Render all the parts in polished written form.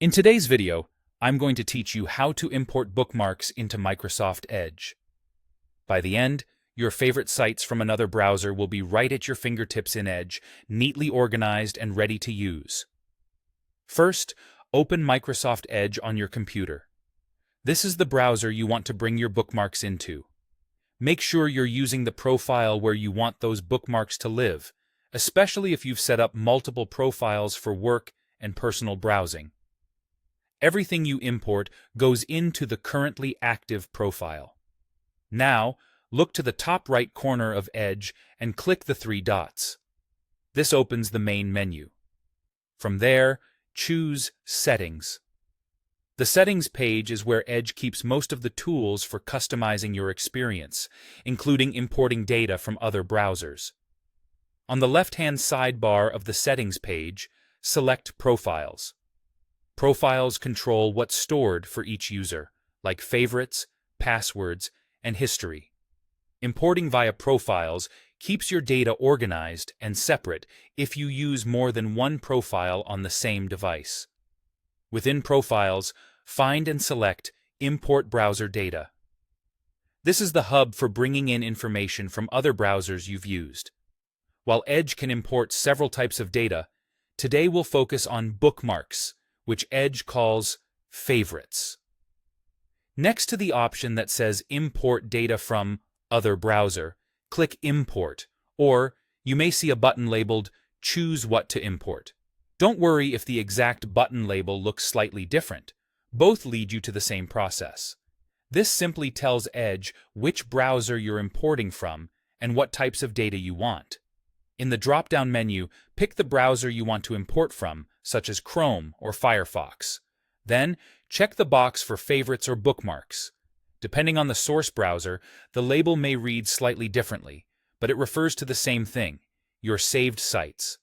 In today's video, I'm going to teach you how to import bookmarks into Microsoft Edge. By the end, your favorite sites from another browser will be right at your fingertips in Edge, neatly organized and ready to use. First, open Microsoft Edge on your computer. This is the browser you want to bring your bookmarks into. Make sure you're using the profile where you want those bookmarks to live, especially if you've set up multiple profiles for work and personal browsing. Everything you import goes into the currently active profile. Now, look to the top right corner of Edge and click the three dots. This opens the main menu. From there, choose Settings. The Settings page is where Edge keeps most of the tools for customizing your experience, including importing data from other browsers. On the left-hand sidebar of the Settings page, select Profiles. Profiles control what's stored for each user, like favorites, passwords, and history. Importing via Profiles keeps your data organized and separate if you use more than one profile on the same device. Within Profiles, find and select Import Browser Data. This is the hub for bringing in information from other browsers you've used. While Edge can import several types of data, today we'll focus on bookmarks, which Edge calls favorites. Next to the option that says Import Data from Other Browser, click Import, or you may see a button labeled Choose What to Import. Don't worry if the exact button label looks slightly different. Both lead you to the same process. This simply tells Edge which browser you're importing from and what types of data you want. In the drop-down menu, pick the browser you want to import from, such as Chrome or Firefox. Then, check the box for favorites or bookmarks. Depending on the source browser, the label may read slightly differently, but it refers to the same thing, your saved sites.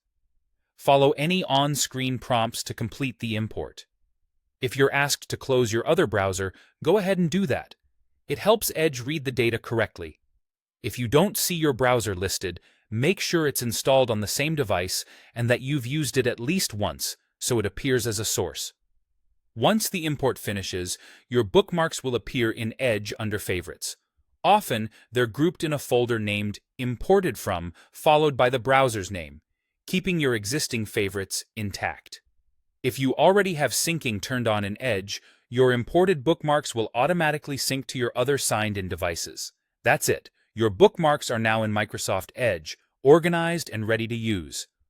Follow any on-screen prompts to complete the import. If you're asked to close your other browser, go ahead and do that. It helps Edge read the data correctly. If you don't see your browser listed, make sure it's installed on the same device and that you've used it at least once so it appears as a source. Once the import finishes, your bookmarks will appear in Edge under Favorites. Often, they're grouped in a folder named Imported From, followed by the browser's name, keeping your existing favorites intact. If you already have syncing turned on in Edge, your imported bookmarks will automatically sync to your other signed-in devices. That's it. Your bookmarks are now in Microsoft Edge, organized and ready to use.